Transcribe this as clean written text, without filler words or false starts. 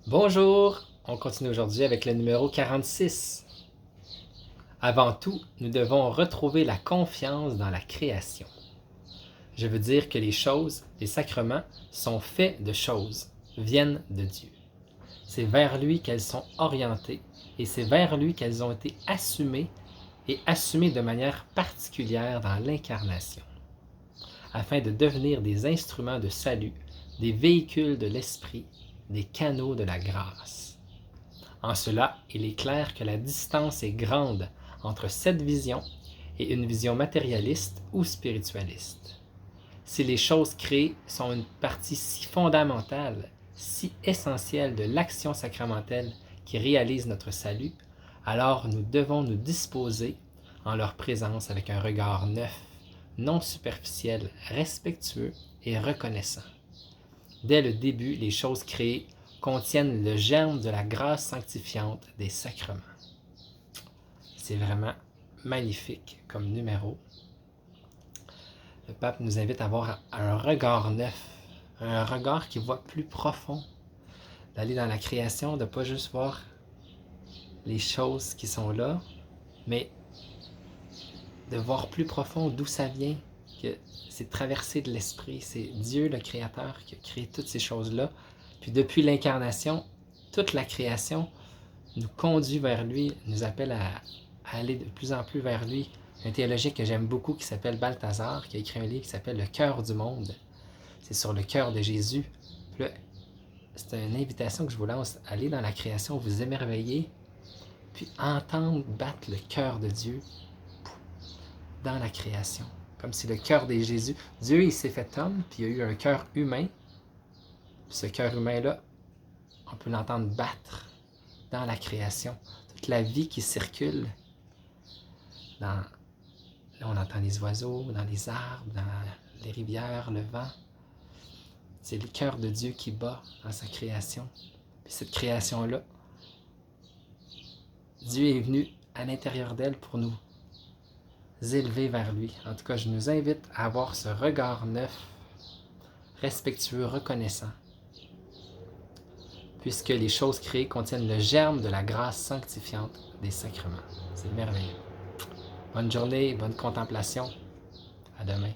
Bonjour! On continue aujourd'hui avec le numéro 46. Avant tout, nous devons retrouver la confiance dans la création. Je veux dire que les choses, les sacrements, sont faits de choses, viennent de Dieu. C'est vers lui qu'elles sont orientées et c'est vers lui qu'elles ont été assumées et assumées de manière particulière dans l'incarnation, afin de devenir des instruments de salut, des véhicules de l'esprit, des canaux de la grâce. En cela, il est clair que la distance est grande entre cette vision et une vision matérialiste ou spiritualiste. Si les choses créées sont une partie si fondamentale, si essentielle de l'action sacramentelle qui réalise notre salut, alors nous devons nous disposer en leur présence avec un regard neuf, non superficiel, respectueux et reconnaissant. Dès le début, les choses créées contiennent le germe de la grâce sanctifiante des sacrements. C'est vraiment magnifique comme numéro. Le pape nous invite à avoir un regard neuf, un regard qui voit plus profond, d'aller dans la création, de ne pas juste voir les choses qui sont là, mais de voir plus profond d'où ça vient, que c'est traversé de l'esprit, c'est Dieu le Créateur qui a créé toutes ces choses-là. Puis depuis l'incarnation, toute la création nous conduit vers lui, nous appelle à aller de plus en plus vers lui. Un théologien que j'aime beaucoup qui s'appelle Balthazar, qui a écrit un livre qui s'appelle Le cœur du monde. C'est sur le cœur de Jésus. Puis là, c'est une invitation que je vous lance. Aller dans la création, vous émerveiller, puis entendre battre le cœur de Dieu dans la création. Comme si le cœur de Jésus, Dieu il s'est fait homme, puis il a eu un cœur humain. Puis ce cœur humain-là, on peut l'entendre battre dans la création. Toute la vie qui circule. Là, on entend les oiseaux, dans les arbres, dans les rivières, le vent. C'est le cœur de Dieu qui bat dans sa création. Puis cette création-là, Dieu est venu à l'intérieur d'elle pour nous élever vers lui. En tout cas, je nous invite à avoir ce regard neuf, respectueux, reconnaissant, puisque les choses créées contiennent le germe de la grâce sanctifiante des sacrements. C'est merveilleux. Bonne journée, bonne contemplation. À demain.